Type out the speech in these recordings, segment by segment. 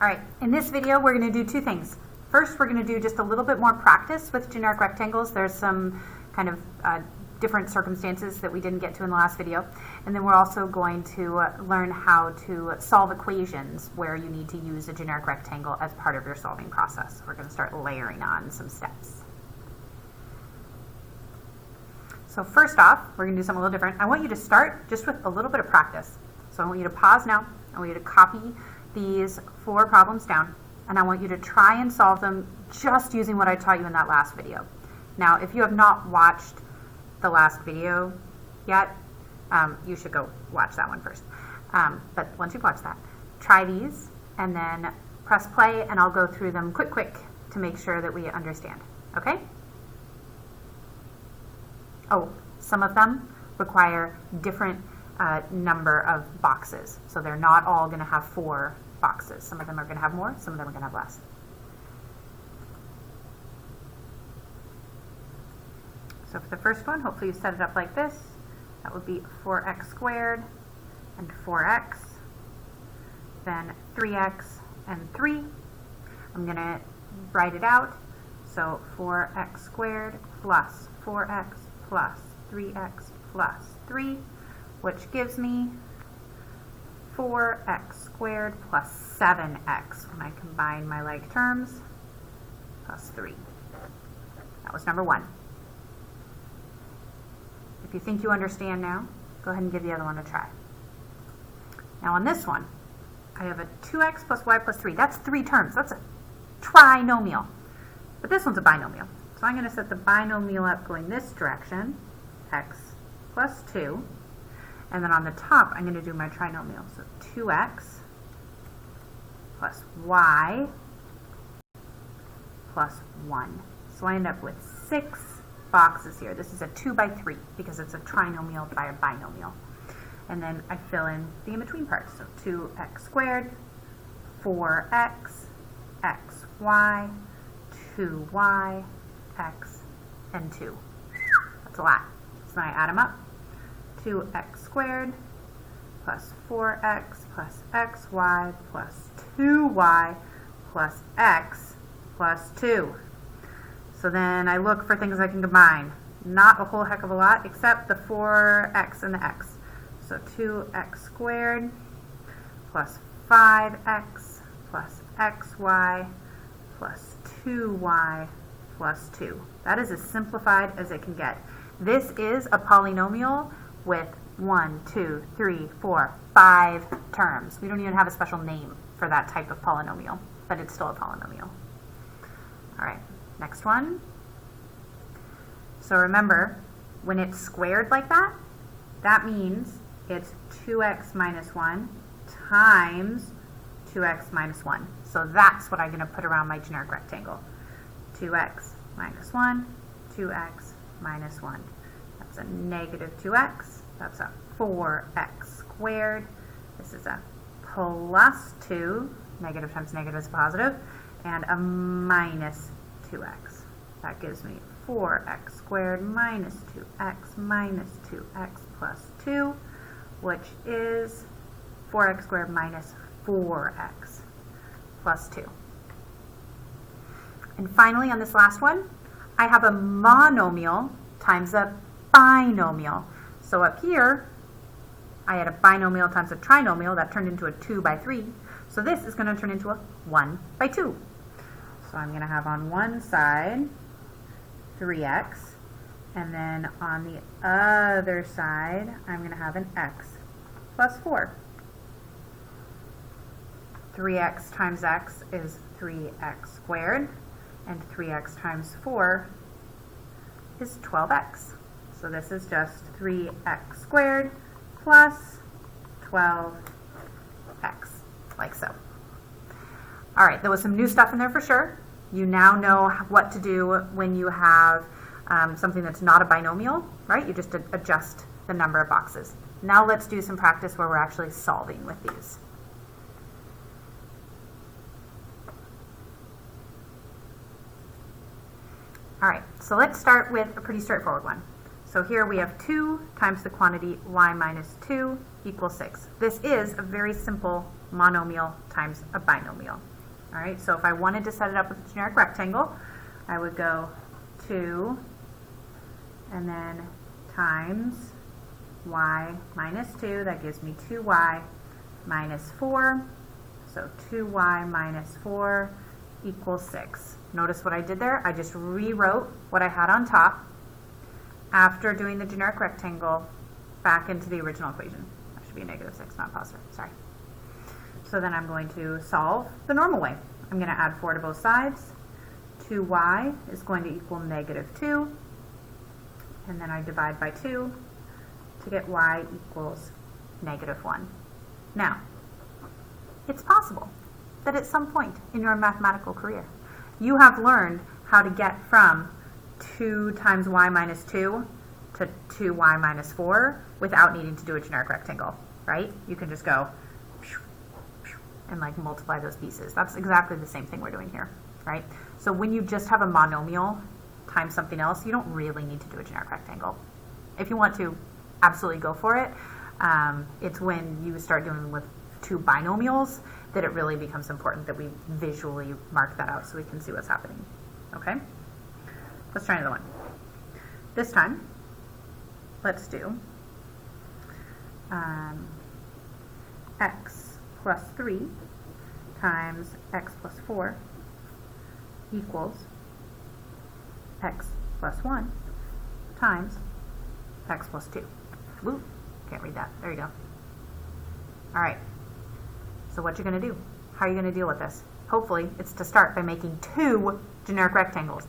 All right, in this video we're going to do two things. First, we're going to do just a little bit more practice with generic rectangles. There's some kind of different circumstances that we didn't get to in the last video. And then we're also going to learn how to solve equations where you need to use a generic rectangle as part of your solving process. We're going to start layering on some steps. So first off, we're going to do something a little different. I want you to start just with a little bit of practice. So I want you to pause now. I want you to copy these 4 problems down, and I want you to try and solve them just using what I taught you in that last video. Now, if you have not watched the last video yet, you should go watch that one first. But once you've watched that, try these and then press play, and I'll go through them quick to make sure that we understand. Okay? Oh, some of them require different number of boxes. So they're not all going to have 4 boxes. Some of them are going to have more, some of them are going to have less. So for the first one, hopefully you set it up like this. That would be 4x squared and 4x, then 3x and 3. I'm going to write it out. So 4x squared plus 4x plus 3x plus 3, which gives me 4x squared plus 7x when I combine my like terms, plus 3. That was number 1. If you think you understand now, go ahead and give the other one a try. Now on this one, I have a 2x plus y plus 3. That's 3 terms. That's a trinomial. But this one's a binomial. So I'm going to set the binomial up going this direction, x plus 2. And then on the top, I'm going to do my trinomial. So 2x plus y plus 1. So I end up with 6 boxes here. This is a 2 by 3 because it's a trinomial by a binomial. And then I fill in the in-between parts. So 2x squared, 4x, xy, 2y, x, and 2. That's a lot. So then I add them up. 2x squared plus 4x plus xy plus 2y plus x plus 2. So then I look for things I can combine. Not a whole heck of a lot, except the 4x and the x. So 2x squared plus 5x plus xy plus 2y plus 2. That is as simplified as it can get. This is a polynomial with 1, 2, 3, 4, 5 terms. We don't even have a special name for that type of polynomial, but it's still a polynomial. All right, next one. So remember, when it's squared like that, that means it's 2x minus 1 times 2x minus 1. So that's what I'm going to put around my generic rectangle. 2x minus 1, 2x minus 1. That's a negative 2x. That's a 4x squared. This is a plus 2. Negative times negative is positive. And a minus 2x. That gives me 4x squared minus 2x plus 2, which is 4x squared minus 4x plus 2. And finally, on this last one, I have a monomial times a binomial. So up here, I had a binomial times a trinomial. That turned into a 2 by 3. So this is going to turn into a 1 by 2. So I'm going to have on one side 3x, and then on the other side, I'm going to have an x plus 4. 3x times x is 3x squared, and 3x times 4 is 12x. So this is just 3x squared plus 12x, like so. All right, there was some new stuff in there for sure. You now know what to do when you have something that's not a binomial, right? You just adjust the number of boxes. Now let's do some practice where we're actually solving with these. All right, so let's start with a pretty straightforward one. So here we have 2 times the quantity y minus 2 equals 6. This is a very simple monomial times a binomial. All right, so if I wanted to set it up with a generic rectangle, I would go 2 and then times y minus 2. That gives me 2y minus 4. So 2y minus 4 equals 6. Notice what I did there? I just rewrote what I had on top after doing the generic rectangle back into the original equation. That should be a negative 6, not positive. Sorry. So then I'm going to solve the normal way. I'm going to add 4 to both sides. 2y is going to equal negative 2. And then I divide by 2 to get y equals negative 1. Now, it's possible that at some point in your mathematical career, you have learned how to get from 2 times y minus 2 to 2y minus 4 without needing to do a generic rectangle, right? You can just go and like multiply those pieces. That's exactly the same thing we're doing here, right? So when you just have a monomial times something else, you don't really need to do a generic rectangle. If you want to, absolutely go for it. It's when you start doing with 2 binomials that it really becomes important that we visually mark that out so we can see what's happening. Okay? Let's try another one. This time, let's do x plus 3 times x plus 4 equals x plus 1 times x plus 2. Woo, can't read that. There you go. All right. So what you're going to do? How are you going to deal with this? Hopefully, it's to start by making 2 generic rectangles.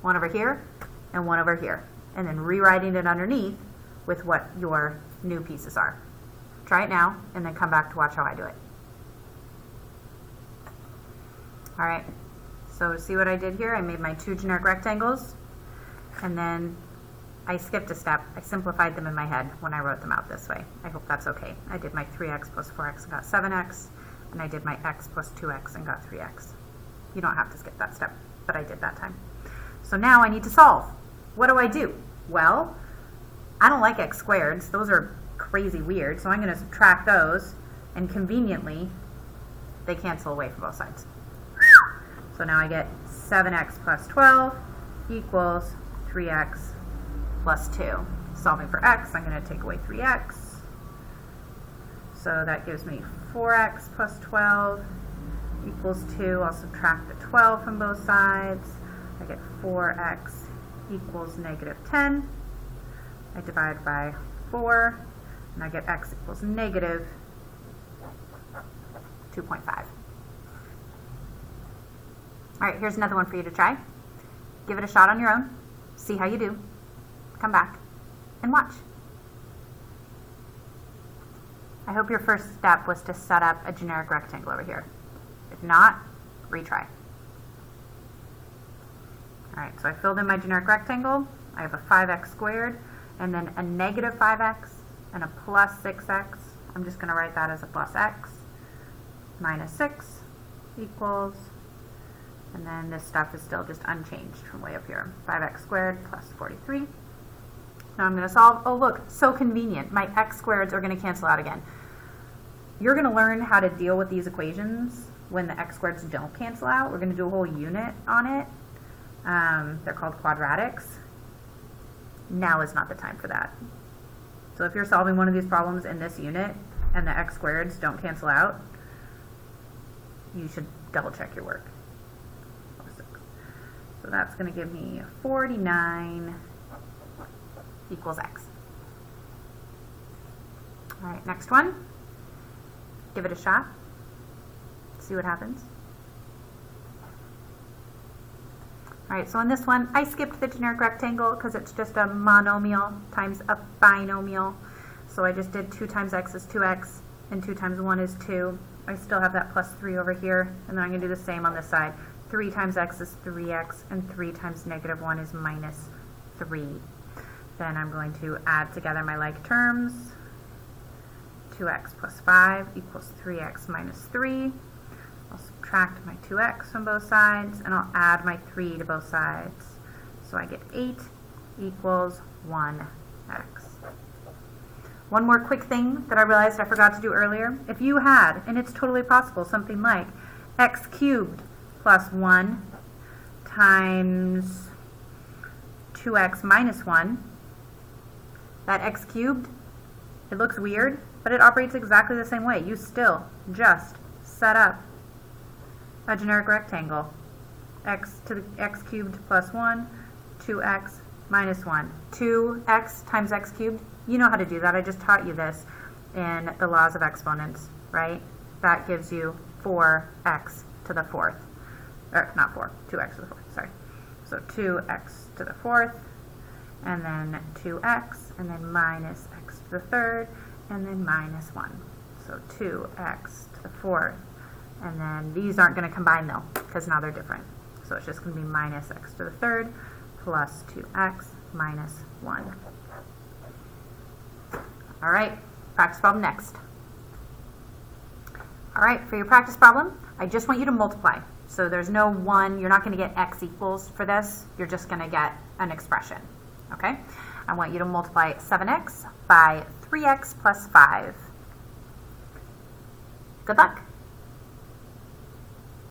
One over here and one over here. And then rewriting it underneath with what your new pieces are. Try it now and then come back to watch how I do it. All right. So see what I did here? I made my 2 generic rectangles and then I skipped a step. I simplified them in my head when I wrote them out this way. I hope that's okay. I did my 3x plus 4x and got 7x, and I did my x plus 2x and got 3x. You don't have to skip that step, but I did that time. So now I need to solve. What do I do? Well, I don't like x squareds. Those are crazy weird, so I'm going to subtract those, and conveniently, they cancel away from both sides. So now I get 7x plus 12 equals 3x plus 2. Solving for x, I'm going to take away 3x. So that gives me 4x plus 12 equals 2. I'll subtract the 12 from both sides. I get 4x equals negative 10. I divide by 4, and I get x equals negative 2.5. All right, here's another one for you to try. Give it a shot on your own. See how you do. Come back and watch. I hope your first step was to set up a generic rectangle over here. If not, retry. All right, so I filled in my generic rectangle. I have a 5x squared, and then a negative 5x and a plus 6x. I'm just going to write that as a plus x minus 6 equals, and then this stuff is still just unchanged from way up here. 5x squared plus 43. Now I'm going to solve. Oh, look, so convenient. My x squareds are going to cancel out again. You're going to learn how to deal with these equations when the x squareds don't cancel out. We're going to do a whole unit on it. They're called quadratics. Now is not the time for that. So if you're solving one of these problems in this unit and the x squareds don't cancel out, you should double check your work. So that's going to give me 49 equals x. All right, next one. Give it a shot. See what happens. All right, so in this one, I skipped the generic rectangle because it's just a monomial times a binomial. So I just did 2 times x is 2x, and 2 times 1 is 2. I still have that plus 3 over here, and then I'm going to do the same on this side. 3 times x is 3x, and 3 times negative 1 is minus 3. Then I'm going to add together my like terms. 2x plus 5 equals 3x minus 3. I'll subtract my 2x from both sides, and I'll add my 3 to both sides. So I get 8 equals 1x. One more quick thing that I realized I forgot to do earlier. If you had, and it's totally possible, something like x cubed plus 1 times 2x minus 1, that x cubed, it looks weird, but it operates exactly the same way. You still just set up a generic rectangle. X to the x cubed plus 1, 2x minus 1. 2x times x cubed, you know how to do that. I just taught you this in the laws of exponents, right? That gives you 4x to the fourth. Or not 4, 2x to the fourth, sorry. So 2x to the fourth, and then 2x, and then minus x to the third, and then minus 1. So 2x to the fourth. And then these aren't going to combine though, because now they're different. So it's just going to be minus x to the third plus 2x minus 1. All right, practice problem next. All right, for your practice problem, I just want you to multiply. So there's no 1, you're not going to get x equals for this, you're just going to get an expression, okay? I want you to multiply 7x by 3x plus 5. Good luck.